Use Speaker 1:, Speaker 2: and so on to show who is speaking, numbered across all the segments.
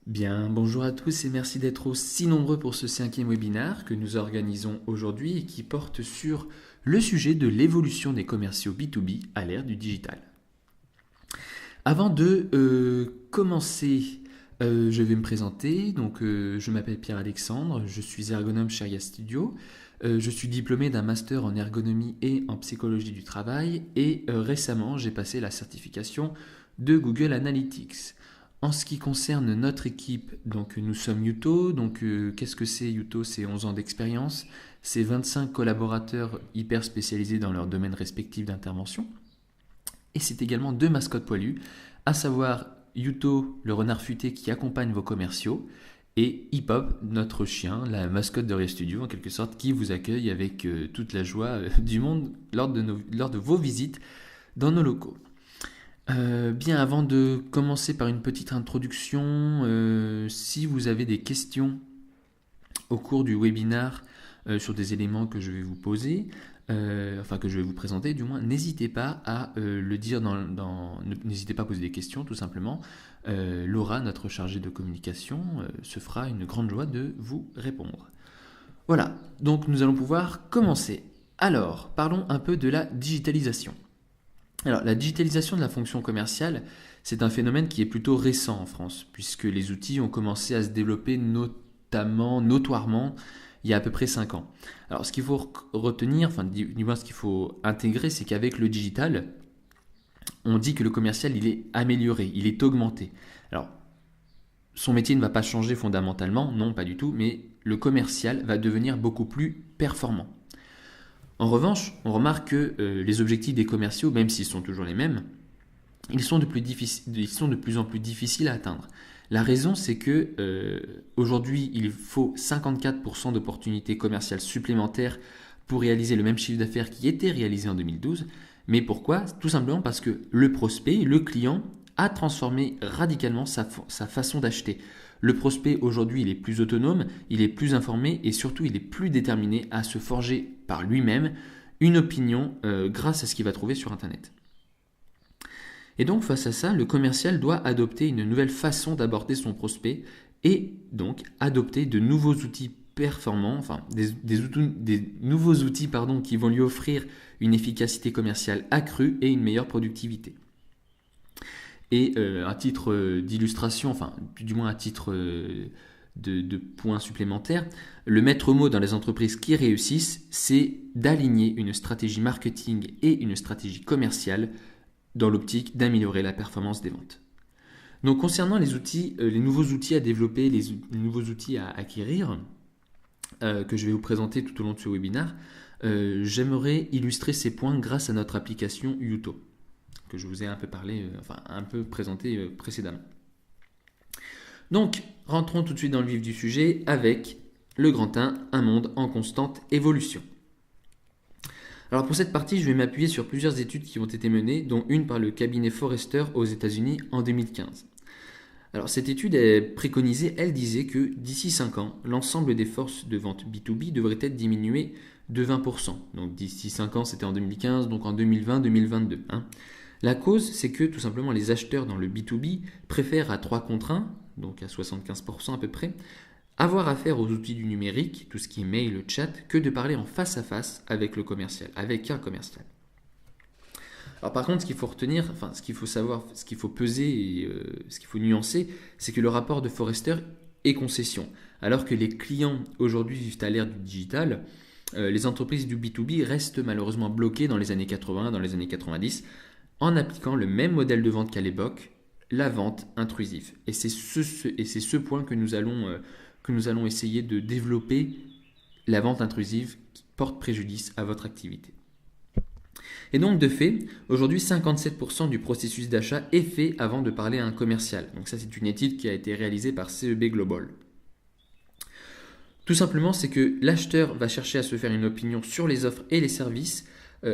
Speaker 1: Bien, bonjour à tous et merci d'être aussi nombreux pour ce cinquième webinaire que nous organisons aujourd'hui et qui porte sur le sujet de l'évolution des commerciaux B2B à l'ère du digital. Avant de commencer, je vais me présenter. Je m'appelle Pierre-Alexandre, je suis ergonome chez Aria Studio. Je suis diplômé d'un master en ergonomie et en psychologie du travail et récemment j'ai passé la certification de Google Analytics. En ce qui concerne notre équipe, donc nous sommes Yuto. Qu'est-ce que c'est Yuto? C'est 11 ans d'expérience, c'est 25 collaborateurs hyper spécialisés dans leur domaine respectif d'intervention. Et c'est également deux mascottes poilues, à savoir Yuto, le renard futé qui accompagne vos commerciaux, et Hip Hop, notre chien, la mascotte de Aria Studio en quelque sorte, qui vous accueille avec toute la joie du monde lors de vos visites dans nos locaux. Bien, avant de commencer par une petite introduction, si vous avez des questions au cours du webinaire sur des éléments que je vais vous poser, que je vais vous présenter du moins, n'hésitez pas à le dire n'hésitez pas à poser des questions tout simplement. Laura, notre chargée de communication, se fera une grande joie de vous répondre. Voilà, donc nous allons pouvoir commencer. Alors, parlons un peu de la digitalisation. Alors, la digitalisation de la fonction commerciale, c'est un phénomène qui est plutôt récent en France, puisque les outils ont commencé à se développer notoirement, il y a à peu près 5 ans. Alors, ce qu'il faut retenir, du moins ce qu'il faut intégrer, c'est qu'avec le digital, on dit que le commercial, il est amélioré, il est augmenté. Alors, son métier ne va pas changer fondamentalement, non, pas du tout, mais le commercial va devenir beaucoup plus performant. En revanche, on remarque que les objectifs des commerciaux, même s'ils sont toujours les mêmes, ils sont de plus en plus difficiles à atteindre. La raison, c'est que aujourd'hui, il faut 54% d'opportunités commerciales supplémentaires pour réaliser le même chiffre d'affaires qui était réalisé en 2012. Mais pourquoi? Tout simplement parce que le prospect, le client, a transformé radicalement sa façon d'acheter. Le prospect aujourd'hui, il est plus autonome, il est plus informé et surtout il est plus déterminé à se forger par lui-même une opinion grâce à ce qu'il va trouver sur Internet. Et donc face à ça, le commercial doit adopter une nouvelle façon d'aborder son prospect et donc adopter de nouveaux outils performants, des nouveaux outils qui vont lui offrir une efficacité commerciale accrue et une meilleure productivité. Et à titre d'illustration, du moins à titre de points supplémentaires, le maître mot dans les entreprises qui réussissent, c'est d'aligner une stratégie marketing et une stratégie commerciale dans l'optique d'améliorer la performance des ventes. Donc concernant les outils, les nouveaux outils à développer, les nouveaux outils à acquérir, que je vais vous présenter tout au long de ce webinaire, j'aimerais illustrer ces points grâce à notre application Yuto, que je vous ai un peu présenté précédemment. Donc, rentrons tout de suite dans le vif du sujet avec le grand 1, un monde en constante évolution. Alors pour cette partie, je vais m'appuyer sur plusieurs études qui ont été menées, dont une par le cabinet Forrester aux États-Unis en 2015. Alors cette étude elle disait que d'ici 5 ans, l'ensemble des forces de vente B2B devrait être diminué de 20%. Donc d'ici 5 ans, c'était en 2015, donc en 2020-2022. La cause, c'est que tout simplement les acheteurs dans le B2B préfèrent à 3 contre 1, donc à 75% à peu près, avoir affaire aux outils du numérique, tout ce qui est mail, chat, que de parler en face à face avec le commercial, avec un commercial. Alors par contre, ce qu'il faut retenir, ce qu'il faut savoir, ce qu'il faut peser et ce qu'il faut nuancer, c'est que le rapport de Forrester est concession. Alors que les clients aujourd'hui vivent à l'ère du digital, les entreprises du B2B restent malheureusement bloquées dans les années 80, dans les années 90, en appliquant le même modèle de vente qu'à l'époque, la vente intrusive. Et c'est ce point que nous allons essayer de développer, la vente intrusive qui porte préjudice à votre activité. Et donc de fait, aujourd'hui 57% du processus d'achat est fait avant de parler à un commercial. Donc ça c'est une étude qui a été réalisée par CEB Global. Tout simplement, c'est que l'acheteur va chercher à se faire une opinion sur les offres et les services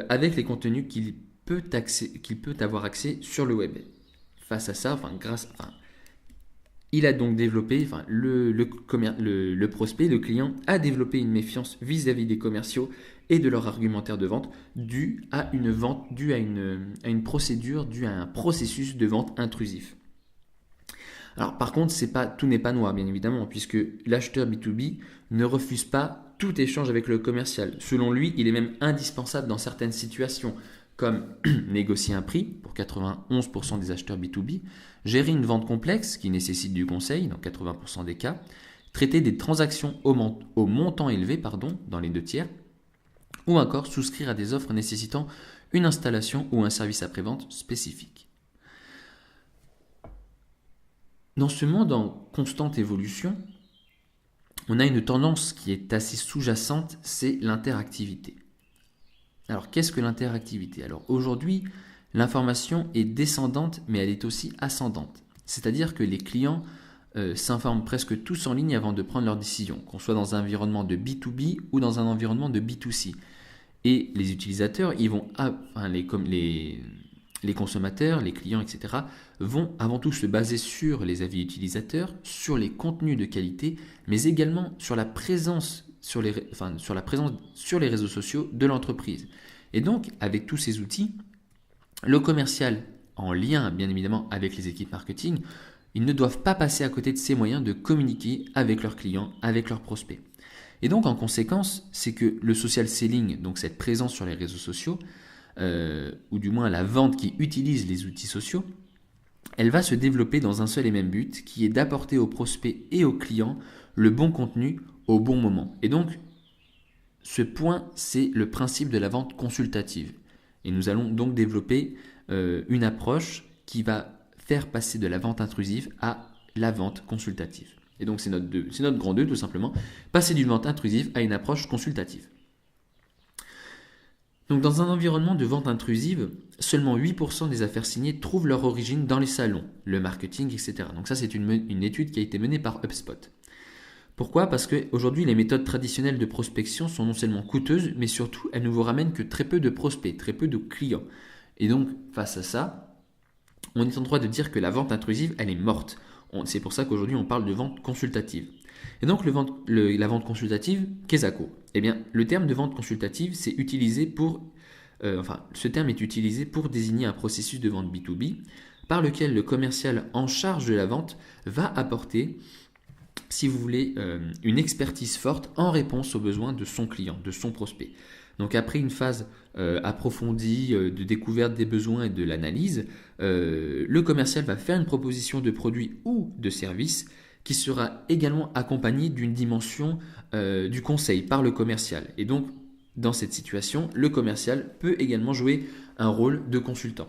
Speaker 1: avec les contenus qu'il peut avoir accès sur le web. Face à ça, il a donc développé, le prospect, le client, a développé une méfiance vis-à-vis des commerciaux et de leur argumentaire de vente dû à une procédure, dû à un processus de vente intrusif. Alors par contre, tout n'est pas noir, bien évidemment, puisque l'acheteur B2B ne refuse pas tout échange avec le commercial. Selon lui, il est même indispensable dans certaines situations, comme négocier un prix pour 91% des acheteurs B2B, gérer une vente complexe qui nécessite du conseil dans 80% des cas, traiter des transactions au montant élevé dans les 2 tiers, ou encore souscrire à des offres nécessitant une installation ou un service après-vente spécifique. Dans ce monde en constante évolution, on a une tendance qui est assez sous-jacente, c'est l'interactivité. Alors qu'est-ce que l'interactivité? Alors aujourd'hui, l'information est descendante, mais elle est aussi ascendante. C'est-à-dire que les clients s'informent presque tous en ligne avant de prendre leur décision, qu'on soit dans un environnement de B2B ou dans un environnement de B2C. Et les utilisateurs, les consommateurs, les clients, etc., vont avant tout se baser sur les avis utilisateurs, sur les contenus de qualité, mais également sur la présence sur les réseaux sociaux de l'entreprise. Et donc, avec tous ces outils, le commercial, en lien bien évidemment avec les équipes marketing, ils ne doivent pas passer à côté de ces moyens de communiquer avec leurs clients, avec leurs prospects. Et donc, en conséquence, c'est que le social selling, donc cette présence sur les réseaux sociaux, ou du moins la vente qui utilise les outils sociaux, elle va se développer dans un seul et même but, qui est d'apporter aux prospects et aux clients le bon contenu au bon moment. Et donc, ce point, c'est le principe de la vente consultative. Et nous allons donc développer une approche qui va faire passer de la vente intrusive à la vente consultative. Et donc, c'est notre grand 2, tout simplement, passer d'une vente intrusive à une approche consultative. Donc, dans un environnement de vente intrusive, seulement 8% des affaires signées trouvent leur origine dans les salons, le marketing, etc. Donc ça, c'est une étude qui a été menée par HubSpot. Pourquoi? Parce qu'aujourd'hui, les méthodes traditionnelles de prospection sont non seulement coûteuses, mais surtout, elles ne vous ramènent que très peu de prospects, très peu de clients. Et donc, face à ça, on est en droit de dire que la vente intrusive, elle est morte. C'est pour ça qu'aujourd'hui, on parle de vente consultative. Et donc, la vente consultative, qu'est-ce que c'est? Eh bien, le terme de vente consultative, ce terme est utilisé pour désigner un processus de vente B2B par lequel le commercial en charge de la vente va apporter, si vous voulez, une expertise forte en réponse aux besoins de son client, de son prospect. Donc après une phase approfondie de découverte des besoins et de l'analyse, le commercial va faire une proposition de produit ou de service qui sera également accompagnée d'une dimension du conseil par le commercial. Et donc, dans cette situation, le commercial peut également jouer un rôle de consultant.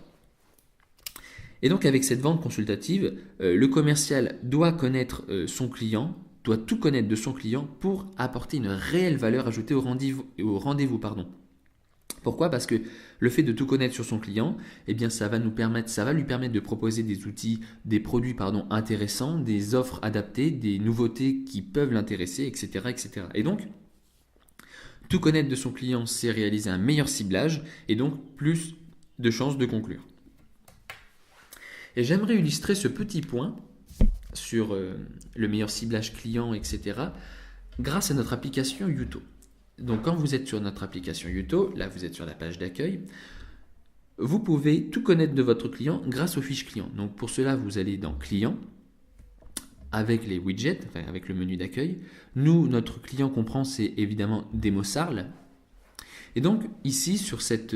Speaker 1: Et donc avec cette vente consultative, le commercial doit connaître son client, doit tout connaître de son client pour apporter une réelle valeur ajoutée au rendez-vous. Pourquoi? Parce que le fait de tout connaître sur son client, eh bien ça va lui permettre de proposer des outils, des produits intéressants, des offres adaptées, des nouveautés qui peuvent l'intéresser, etc., etc. Et donc, tout connaître de son client, c'est réaliser un meilleur ciblage et donc plus de chances de conclure. Et j'aimerais illustrer ce petit point sur le meilleur ciblage client, etc. grâce à notre application Youto. Donc quand vous êtes sur notre application Youto, là vous êtes sur la page d'accueil, vous pouvez tout connaître de votre client grâce aux fiches clients. Donc pour cela, vous allez dans Clients, avec les widgets, avec le menu d'accueil. Nous, notre client qu'on prend, c'est évidemment Demosarl. Et donc ici, sur cette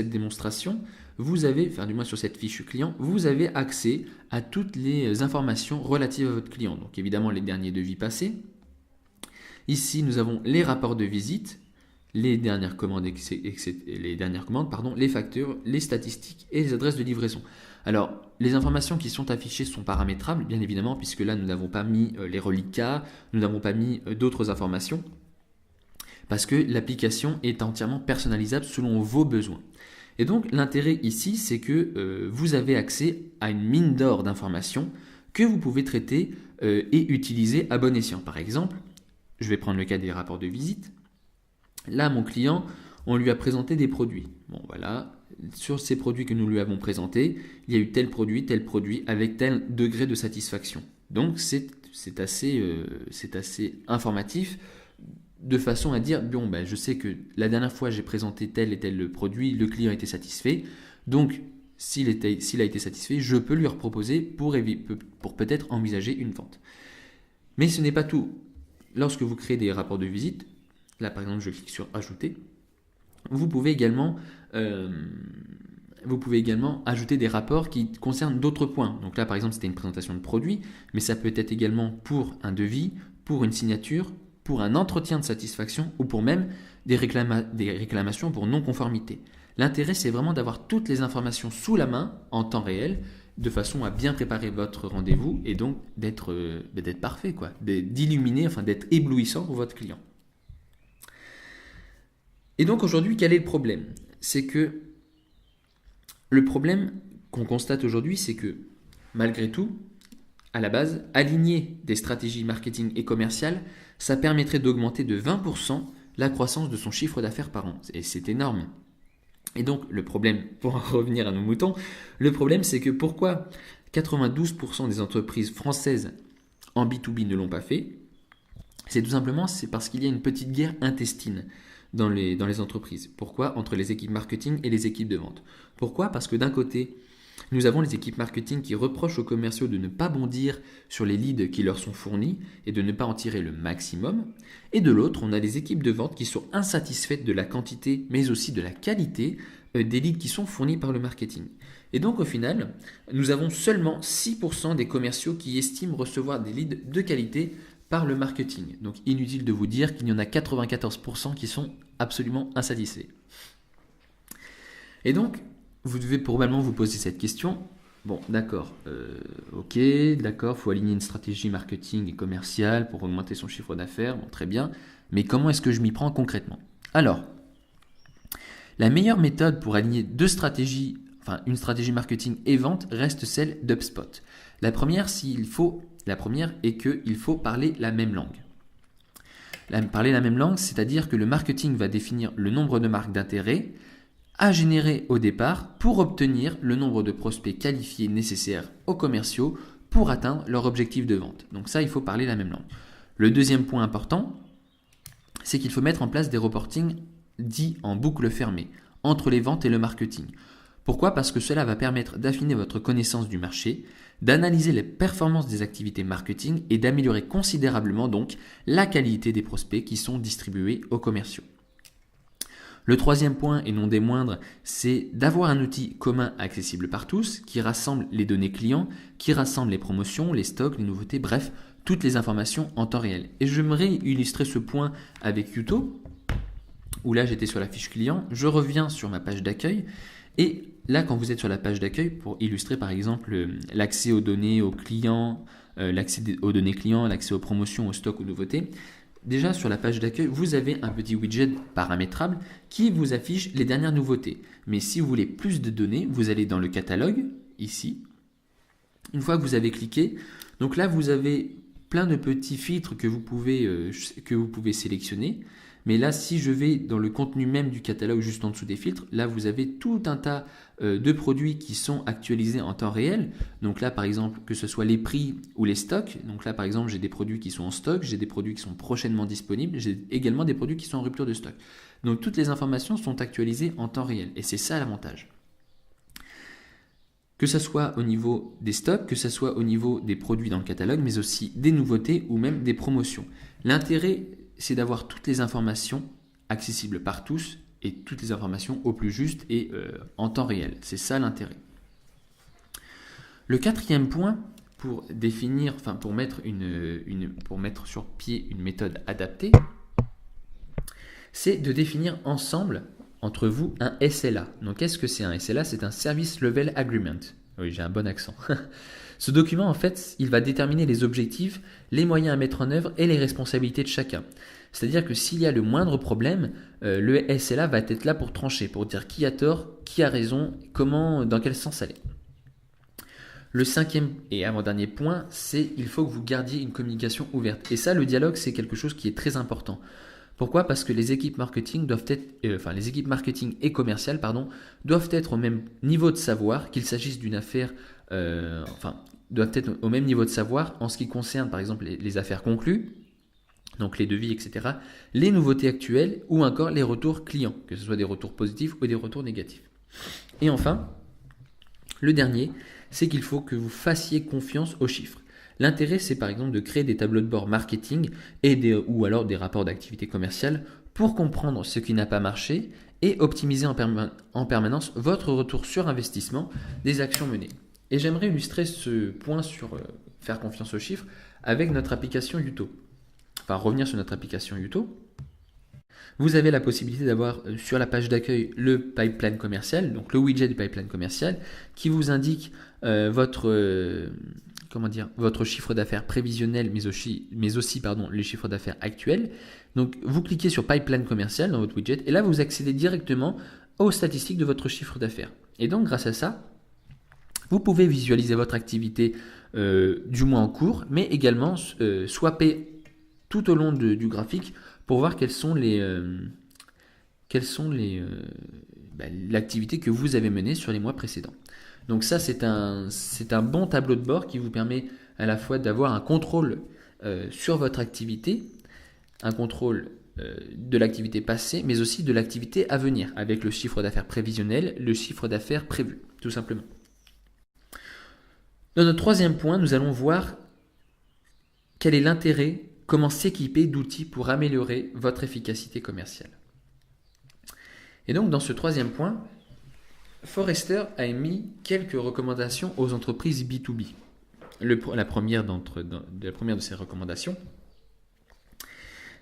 Speaker 1: démonstration, vous avez, du moins sur cette fiche client, vous avez accès à toutes les informations relatives à votre client. Donc évidemment les derniers devis passés. Ici, nous avons les rapports de visite, les dernières commandes, les factures, les statistiques et les adresses de livraison. Alors, les informations qui sont affichées sont paramétrables, bien évidemment, puisque là, nous n'avons pas mis les reliquats, nous n'avons pas mis d'autres informations, parce que l'application est entièrement personnalisable selon vos besoins. Et donc, l'intérêt ici, c'est que vous avez accès à une mine d'or d'informations que vous pouvez traiter et utiliser à bon escient. Par exemple, je vais prendre le cas des rapports de visite. Là, mon client, on lui a présenté des produits. Bon, voilà. Sur ces produits que nous lui avons présentés, il y a eu tel produit avec tel degré de satisfaction. Donc, c'est assez informatif de façon à dire, bon, je sais que la dernière fois, j'ai présenté tel et tel produit, le client était satisfait. Donc, s'il a été satisfait, je peux lui reproposer pour peut-être envisager une vente. Mais ce n'est pas tout. Lorsque vous créez des rapports de visite, là par exemple je clique sur ajouter, vous pouvez également ajouter des rapports qui concernent d'autres points. Donc là par exemple c'était une présentation de produit, mais ça peut être également pour un devis, pour une signature, pour un entretien de satisfaction ou pour même des réclamations pour non-conformité. L'intérêt c'est vraiment d'avoir toutes les informations sous la main en temps réel, de façon à bien préparer votre rendez-vous et donc d'être parfait, d'illuminer, d'être éblouissant pour votre client. Et donc aujourd'hui, quel est le problème ? C'est que le problème qu'on constate aujourd'hui, c'est que malgré tout, à la base, aligner des stratégies marketing et commerciales, ça permettrait d'augmenter de 20% la croissance de son chiffre d'affaires par an. Et c'est énorme. Et donc le problème, pour en revenir à nos moutons, le problème c'est que pourquoi 92% des entreprises françaises en B2B ne l'ont pas fait ? C'est tout simplement parce qu'il y a une petite guerre intestine dans les entreprises. Pourquoi ? Entre les équipes marketing et les équipes de vente. Pourquoi ? Parce que d'un côté, nous avons les équipes marketing qui reprochent aux commerciaux de ne pas bondir sur les leads qui leur sont fournis et de ne pas en tirer le maximum. Et de l'autre, on a les équipes de vente qui sont insatisfaites de la quantité mais aussi de la qualité des leads qui sont fournis par le marketing. Et donc au final, nous avons seulement 6% des commerciaux qui estiment recevoir des leads de qualité par le marketing. Donc inutile de vous dire qu'il y en a 94% qui sont absolument insatisfaits. Et donc, vous devez probablement vous poser cette question. Bon, d'accord, faut aligner une stratégie marketing et commerciale pour augmenter son chiffre d'affaires, bon, très bien, mais comment est-ce que je m'y prends concrètement ? Alors, la meilleure méthode pour aligner une stratégie marketing et vente reste celle d'HubSpot. La première est qu'il faut parler la même langue. Parler la même langue, c'est-à-dire que le marketing va définir le nombre de marques d'intérêt à générer au départ pour obtenir le nombre de prospects qualifiés nécessaires aux commerciaux pour atteindre leur objectif de vente. Donc ça, il faut parler la même langue. Le deuxième point important, c'est qu'il faut mettre en place des reportings dits en boucle fermée entre les ventes et le marketing. Pourquoi ? Parce que cela va permettre d'affiner votre connaissance du marché, d'analyser les performances des activités marketing et d'améliorer considérablement donc la qualité des prospects qui sont distribués aux commerciaux. Le troisième point, et non des moindres, c'est d'avoir un outil commun accessible par tous qui rassemble les données clients, qui rassemble les promotions, les stocks, les nouveautés, bref, toutes les informations en temps réel. Et j'aimerais illustrer ce point avec Youto, où là j'étais sur la fiche client, je reviens sur ma page d'accueil, et là quand vous êtes sur la page d'accueil, pour illustrer par exemple l'accès aux données aux clients, l'accès aux données clients, l'accès aux promotions, aux stocks, aux nouveautés, déjà sur la page d'accueil, vous avez un petit widget paramétrable qui vous affiche les dernières nouveautés. Mais si vous voulez plus de données, vous allez dans le catalogue, ici. Une fois que vous avez cliqué, donc là vous avez plein de petits filtres que vous pouvez sélectionner. Mais là, si je vais dans le contenu même du catalogue, juste en dessous des filtres, là, vous avez tout un tas de produits qui sont actualisés en temps réel. Donc là, par exemple, que ce soit les prix ou les stocks. Donc là, par exemple, j'ai des produits qui sont en stock, j'ai des produits qui sont prochainement disponibles, j'ai également des produits qui sont en rupture de stock. Donc toutes les informations sont actualisées en temps réel. Et c'est ça l'avantage. Que ce soit au niveau des stocks, que ce soit au niveau des produits dans le catalogue, mais aussi des nouveautés ou même des promotions. L'intérêt, c'est d'avoir toutes les informations accessibles par tous et toutes les informations au plus juste et en temps réel. C'est ça l'intérêt. Le quatrième point pour mettre sur pied une méthode adaptée, c'est de définir ensemble entre vous un SLA. Donc qu'est-ce que c'est un SLA ? C'est un Service Level Agreement. Oui, j'ai un bon accent. Ce document, en fait, il va déterminer les objectifs, les moyens à mettre en œuvre et les responsabilités de chacun. C'est-à-dire que s'il y a le moindre problème, le SLA va être là pour trancher, pour dire qui a tort, qui a raison, dans quel sens aller. Le cinquième et avant-dernier point, c'est qu'il faut que vous gardiez une communication ouverte. Et ça, le dialogue, c'est quelque chose qui est très important. Pourquoi ? Parce que les équipes marketing et commerciales, doivent être au même niveau de savoir, qu'il s'agisse d'une affaire, doivent être au même niveau de savoir en ce qui concerne par exemple les affaires conclues, donc les devis, etc., les nouveautés actuelles ou encore les retours clients, que ce soit des retours positifs ou des retours négatifs. Et enfin, Le dernier, c'est qu'il faut que vous fassiez confiance aux chiffres. L'intérêt, c'est par exemple de créer des tableaux de bord marketing ou alors des rapports d'activité commerciale pour comprendre ce qui n'a pas marché et optimiser en permanence votre retour sur investissement des actions menées. Et j'aimerais illustrer ce point sur faire confiance aux chiffres avec notre application Yuto. Enfin, revenir sur notre application Yuto. Vous avez la possibilité d'avoir sur la page d'accueil le pipeline commercial, donc le widget du pipeline commercial, qui vous indique votre chiffre d'affaires prévisionnel, mais aussi les chiffres d'affaires actuels. Donc vous cliquez sur pipeline commercial dans votre widget, et là vous accédez directement aux statistiques de votre chiffre d'affaires. Et donc grâce à ça, vous pouvez visualiser votre activité du mois en cours, mais également swapper tout au long du graphique pour voir quelles sont l'activité que vous avez menée sur les mois précédents. Donc ça, c'est un bon tableau de bord qui vous permet à la fois d'avoir un contrôle sur votre activité, un contrôle de l'activité passée, mais aussi de l'activité à venir, avec le chiffre d'affaires prévisionnel, le chiffre d'affaires prévu, tout simplement. Dans notre troisième point, nous allons voir quel est l'intérêt, comment s'équiper d'outils pour améliorer votre efficacité commerciale. Et donc dans ce troisième point, Forrester a émis quelques recommandations aux entreprises B2B. La première de ces recommandations,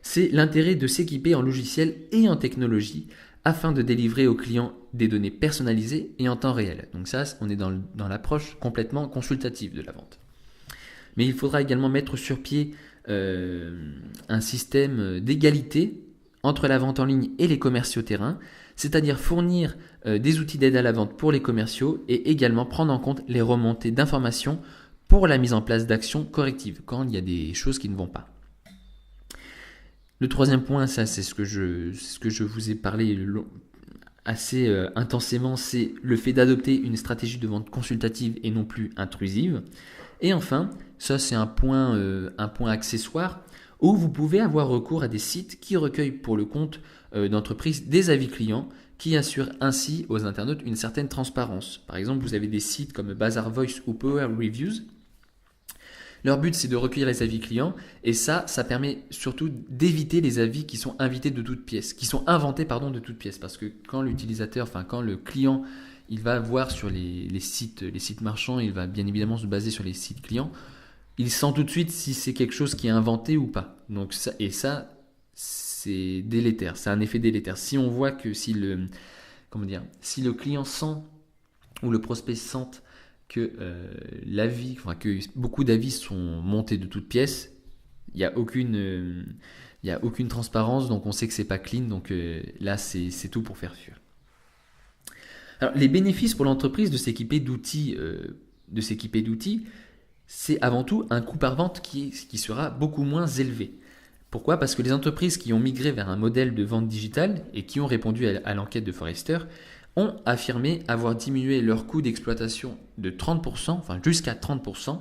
Speaker 1: c'est l'intérêt de s'équiper en logiciel et en technologie afin de délivrer aux clients des données personnalisées et en temps réel. Donc ça, on est dans l'approche complètement consultative de la vente. Mais il faudra également mettre sur pied un système d'égalité entre la vente en ligne et les commerciaux terrain, c'est-à-dire fournir des outils d'aide à la vente pour les commerciaux et également prendre en compte les remontées d'informations pour la mise en place d'actions correctives quand il y a des choses qui ne vont pas. Le troisième point, ça c'est ce que je vous ai parlé assez intensément, c'est le fait d'adopter une stratégie de vente consultative et non plus intrusive. Et enfin, ça c'est un point accessoire où vous pouvez avoir recours à des sites qui recueillent pour le compte d'entreprises des avis clients qui assurent ainsi aux internautes une certaine transparence. Par exemple, vous avez des sites comme Bazaar Voice ou Power Reviews. Leur but, c'est de recueillir les avis clients et ça permet surtout d'éviter les avis qui sont inventés de toutes pièces, de toutes pièces. Parce que quand le client, il va voir sur les sites marchands, il va bien évidemment se baser sur les sites clients, il sent tout de suite si c'est quelque chose qui est inventé ou pas. Donc ça, c'est délétère, c'est un effet délétère. Si on voit que si le client sent ou le prospect sent que que beaucoup d'avis sont montés de toutes pièces, il n'y a aucune transparence, donc on sait que c'est pas clean, donc là c'est tout pour faire fuir. Alors les bénéfices pour l'entreprise de s'équiper d'outils, c'est avant tout un coût par vente qui sera beaucoup moins élevé. Pourquoi ? Parce que les entreprises qui ont migré vers un modèle de vente digitale et qui ont répondu à l'enquête de Forrester ont affirmé avoir diminué leur coût d'exploitation de 30%, enfin jusqu'à 30%,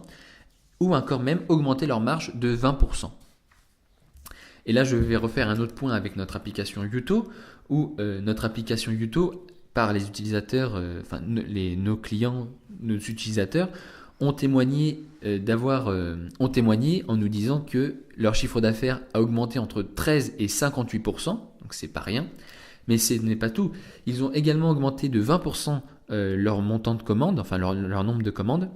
Speaker 1: ou encore même augmenté leur marge de 20%. Et là, je vais refaire un autre point avec notre application Yuto, où notre application Yuto, par les utilisateurs, nos clients, nos utilisateurs, ont témoigné en nous disant que leur chiffre d'affaires a augmenté entre 13 et 58%, donc c'est pas rien. Mais ce n'est pas tout. Ils ont également augmenté de 20% leur montant de commandes, enfin leur nombre de commandes,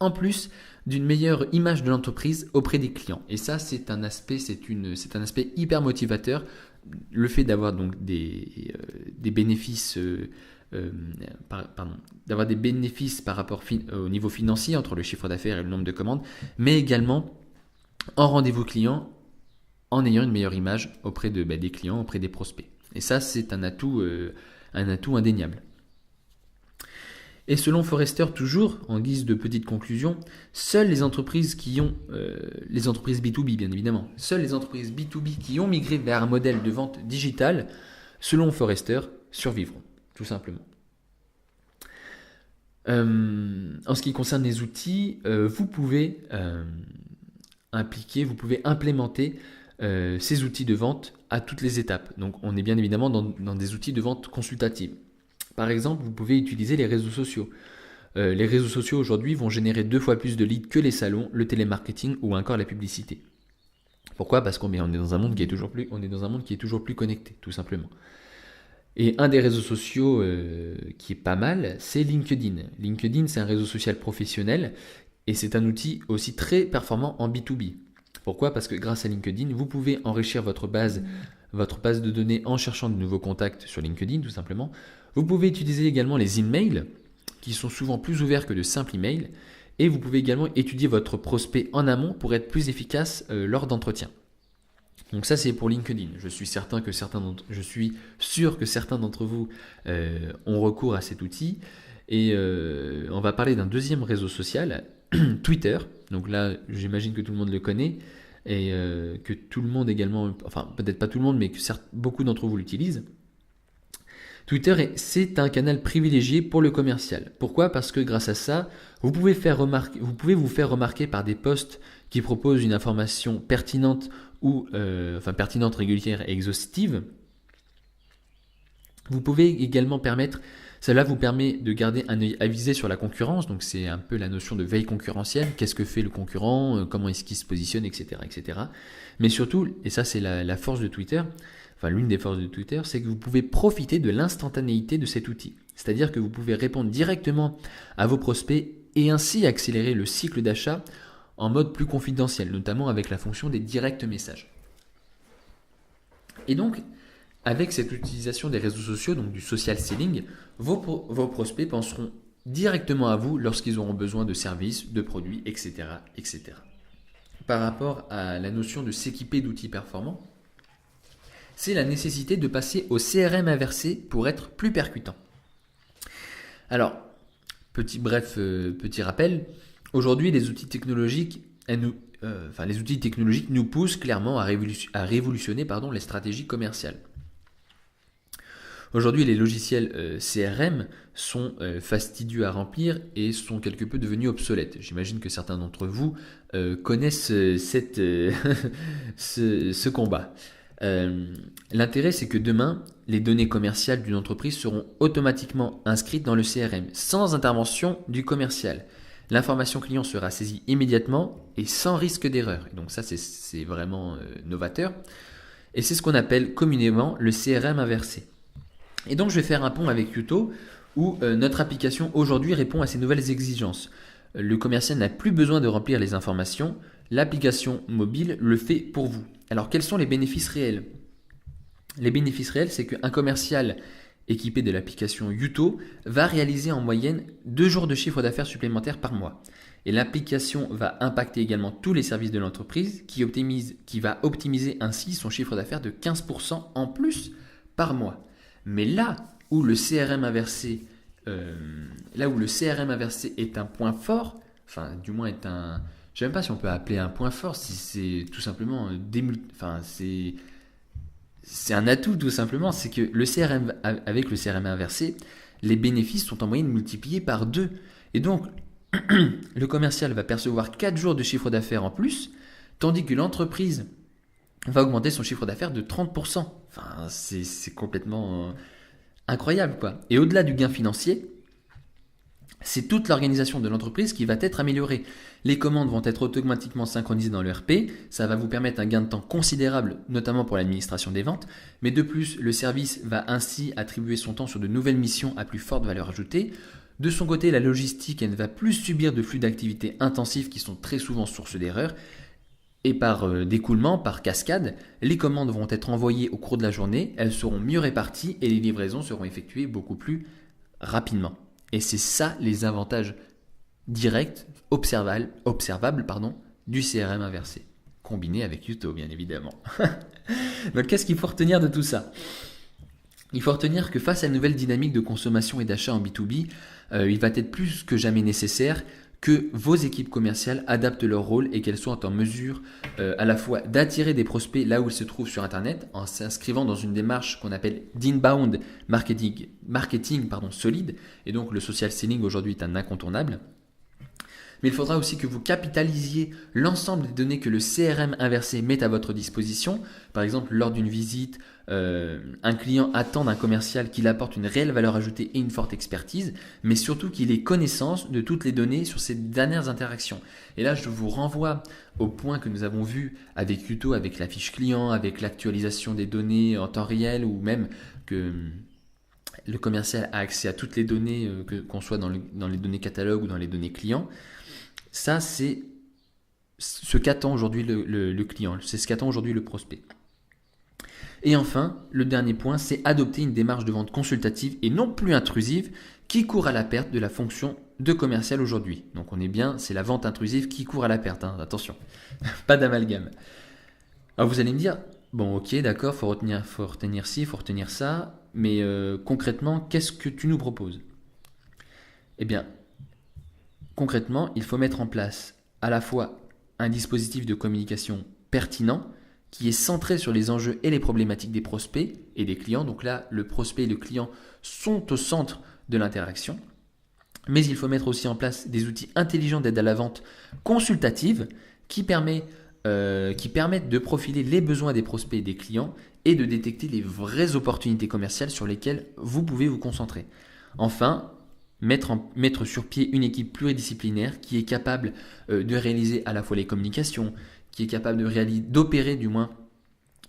Speaker 1: en plus d'une meilleure image de l'entreprise auprès des clients. Et ça, c'est un aspect hyper motivateur. Le fait d'avoir donc des bénéfices, d'avoir des bénéfices par rapport au niveau financier entre le chiffre d'affaires et le nombre de commandes, mais également en rendez-vous client, en ayant une meilleure image auprès des clients, auprès des prospects. Et ça, c'est un atout indéniable. Et selon Forrester, toujours, en guise de petite conclusion, seules les entreprises les entreprises B2B bien évidemment, seules les entreprises B2B qui ont migré vers un modèle de vente digital, selon Forrester, survivront, tout simplement. En ce qui concerne les outils, vous pouvez implémenter ces outils de vente à toutes les étapes. Donc on est bien évidemment dans des outils de vente consultative. Par exemple, vous pouvez utiliser les réseaux sociaux. Les réseaux sociaux aujourd'hui vont générer 2 fois plus de leads que les salons, le télémarketing ou encore la publicité. Pourquoi ? Parce qu'on est dans un monde qui est toujours plus connecté, tout simplement. Et un des réseaux sociaux qui est pas mal, c'est LinkedIn. LinkedIn, c'est un réseau social professionnel et c'est un outil aussi très performant en B2B. Pourquoi ? Parce que grâce à LinkedIn, vous pouvez enrichir votre base de données en cherchant de nouveaux contacts sur LinkedIn, tout simplement. Vous pouvez utiliser également les emails, qui sont souvent plus ouverts que de simples emails. Et vous pouvez également étudier votre prospect en amont pour être plus efficace lors d'entretiens. Donc ça, c'est pour LinkedIn. Je suis sûr que certains d'entre vous ont recours à cet outil. Et on va parler d'un deuxième réseau social, Twitter. Donc là, j'imagine que tout le monde le connaît et que tout le monde également, enfin peut-être pas tout le monde, mais que beaucoup d'entre vous l'utilisent. Twitter, c'est un canal privilégié pour le commercial. Pourquoi ? Parce que grâce à ça, vous pouvez vous faire remarquer par des posts qui proposent une information pertinente pertinente, régulière et exhaustive. Cela vous permet de garder un œil avisé sur la concurrence, donc c'est un peu la notion de veille concurrentielle, qu'est-ce que fait le concurrent, comment est-ce qu'il se positionne, etc. etc. Mais surtout, et ça c'est la force de Twitter, l'une des forces de Twitter, c'est que vous pouvez profiter de l'instantanéité de cet outil. C'est-à-dire que vous pouvez répondre directement à vos prospects et ainsi accélérer le cycle d'achat en mode plus confidentiel, notamment avec la fonction des directs messages. Et donc, avec cette utilisation des réseaux sociaux, donc du social selling, vos prospects penseront directement à vous lorsqu'ils auront besoin de services, de produits, etc., etc. Par rapport à la notion de s'équiper d'outils performants, c'est la nécessité de passer au CRM inversé pour être plus percutant. Alors, petit rappel, aujourd'hui les outils technologiques nous poussent clairement à révolutionner les stratégies commerciales. Aujourd'hui, les logiciels CRM sont fastidieux à remplir et sont quelque peu devenus obsolètes. J'imagine que certains d'entre vous connaissent ce combat. L'intérêt, c'est que demain, les données commerciales d'une entreprise seront automatiquement inscrites dans le CRM, sans intervention du commercial. L'information client sera saisie immédiatement et sans risque d'erreur. Et donc ça, c'est vraiment novateur. Et c'est ce qu'on appelle communément le CRM inversé. Et donc, je vais faire un pont avec Youto, où notre application aujourd'hui répond à ces nouvelles exigences. Le commercial n'a plus besoin de remplir les informations. L'application mobile le fait pour vous. Alors, quels sont les bénéfices réels ? Les bénéfices réels, c'est qu'un commercial équipé de l'application Youto va réaliser en moyenne 2 jours de chiffre d'affaires supplémentaires par mois. Et l'application va impacter également tous les services de l'entreprise qui va optimiser ainsi son chiffre d'affaires de 15% en plus par mois. Mais là où le CRM inversé est un point fort, enfin du moins est un... Je ne sais même pas si on peut appeler un point fort, si c'est tout simplement c'est un atout tout simplement, c'est que avec le CRM inversé, les bénéfices sont en moyenne multipliés par 2. Et donc, le commercial va percevoir 4 jours de chiffre d'affaires en plus, tandis que l'entreprise va augmenter son chiffre d'affaires de 30%. Enfin, c'est complètement incroyable, quoi. Et au-delà du gain financier, c'est toute l'organisation de l'entreprise qui va être améliorée. Les commandes vont être automatiquement synchronisées dans l'ERP, ça va vous permettre un gain de temps considérable, notamment pour l'administration des ventes, mais de plus, le service va ainsi attribuer son temps sur de nouvelles missions à plus forte valeur ajoutée. De son côté, la logistique, elle ne va plus subir de flux d'activités intensifs qui sont très souvent source d'erreurs, et par d'écoulement, par cascade, les commandes vont être envoyées au cours de la journée, elles seront mieux réparties et les livraisons seront effectuées beaucoup plus rapidement. Et c'est ça les avantages directs, observables, du CRM inversé, combiné avec Youto bien évidemment. Donc qu'est-ce qu'il faut retenir de tout ça ? Il faut retenir que face à la nouvelle dynamique de consommation et d'achat en B2B, il va être plus que jamais nécessaire que vos équipes commerciales adaptent leur rôle et qu'elles soient en mesure à la fois d'attirer des prospects là où ils se trouvent sur Internet en s'inscrivant dans une démarche qu'on appelle d'inbound marketing solide. Et donc le social selling aujourd'hui est un incontournable. Mais il faudra aussi que vous capitalisiez l'ensemble des données que le CRM inversé met à votre disposition. Par exemple, lors d'une visite, un client attend d'un commercial qu'il apporte une réelle valeur ajoutée et une forte expertise, mais surtout qu'il ait connaissance de toutes les données sur ces dernières interactions. Et là, je vous renvoie au point que nous avons vu avec Yuto, avec la fiche client, avec l'actualisation des données en temps réel, ou même que le commercial a accès à toutes les données, qu'on soit dans les données catalogue ou dans les données clients. Ça, c'est ce qu'attend aujourd'hui le client, c'est ce qu'attend aujourd'hui le prospect. Et enfin, le dernier point, c'est adopter une démarche de vente consultative et non plus intrusive qui court à la perte de la fonction de commercial aujourd'hui. Donc on est bien, c'est la vente intrusive qui court à la perte, hein, attention, pas d'amalgame. Alors vous allez me dire, bon ok d'accord, faut retenir ci, faut retenir ça, mais concrètement, qu'est-ce que tu nous proposes? Eh bien, concrètement, il faut mettre en place à la fois un dispositif de communication pertinent, qui est centré sur les enjeux et les problématiques des prospects et des clients. Donc là, le prospect et le client sont au centre de l'interaction. Mais il faut mettre aussi en place des outils intelligents d'aide à la vente consultative qui permettent de profiler les besoins des prospects et des clients et de détecter les vraies opportunités commerciales sur lesquelles vous pouvez vous concentrer. Enfin, mettre sur pied une équipe pluridisciplinaire qui est capable de réaliser à la fois les communications, qui est capable d'opérer du moins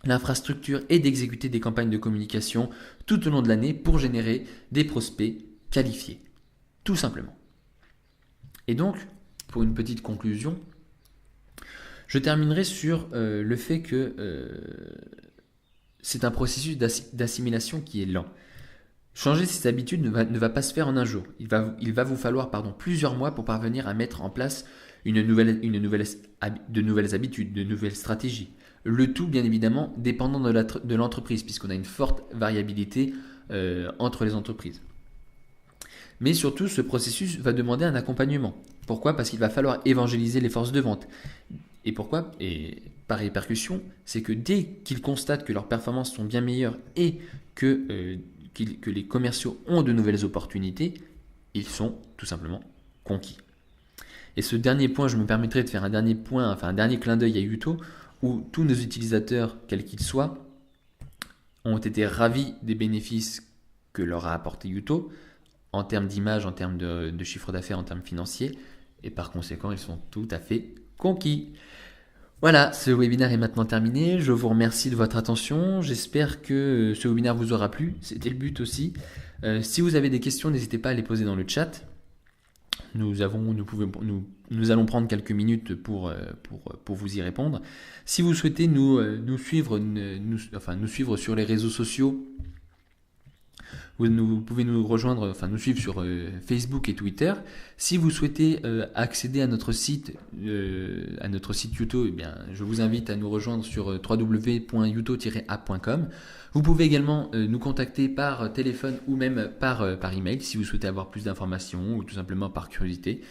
Speaker 1: l'infrastructure et d'exécuter des campagnes de communication tout au long de l'année pour générer des prospects qualifiés. Tout simplement. Et donc, pour une petite conclusion, je terminerai sur le fait que c'est un processus d'assimilation qui est lent. Changer ses habitudes ne va pas se faire en un jour. Il va vous falloir plusieurs mois pour parvenir à mettre en place de nouvelles habitudes, de nouvelles stratégies. Le tout, bien évidemment, dépendant de l'entreprise, puisqu'on a une forte variabilité entre les entreprises. Mais surtout, ce processus va demander un accompagnement. Pourquoi? Parce qu'il va falloir évangéliser les forces de vente. Et pourquoi? Et par répercussion, c'est que dès qu'ils constatent que leurs performances sont bien meilleures et que les commerciaux ont de nouvelles opportunités, ils sont tout simplement conquis. Et ce dernier point, je me permettrai de faire un dernier clin d'œil à Yuto, où tous nos utilisateurs, quels qu'ils soient, ont été ravis des bénéfices que leur a apporté Yuto, en termes d'image, en termes de chiffre d'affaires, en termes financiers, et par conséquent, ils sont tout à fait conquis. Voilà, ce webinaire est maintenant terminé. Je vous remercie de votre attention. J'espère que ce webinaire vous aura plu. C'était le but aussi. Si vous avez des questions, n'hésitez pas à les poser dans le chat. Nous allons prendre quelques minutes pour vous y répondre. Si vous souhaitez nous suivre sur les réseaux sociaux, vous pouvez nous suivre sur Facebook et Twitter. Si vous souhaitez accéder à notre site Yuto, eh bien, je vous invite à nous rejoindre sur www.yuto-app.com. Vous pouvez également nous contacter par téléphone ou même par email si vous souhaitez avoir plus d'informations ou tout simplement par curiosité.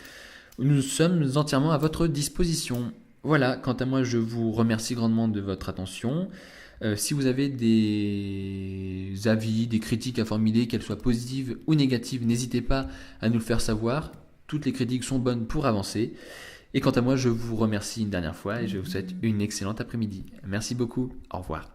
Speaker 1: Nous sommes entièrement à votre disposition. Voilà, quant à moi, je vous remercie grandement de votre attention. Si vous avez des avis, des critiques à formuler, qu'elles soient positives ou négatives, n'hésitez pas à nous le faire savoir. Toutes les critiques sont bonnes pour avancer. Et quant à moi, je vous remercie une dernière fois et je vous souhaite une excellente après-midi. Merci beaucoup. Au revoir.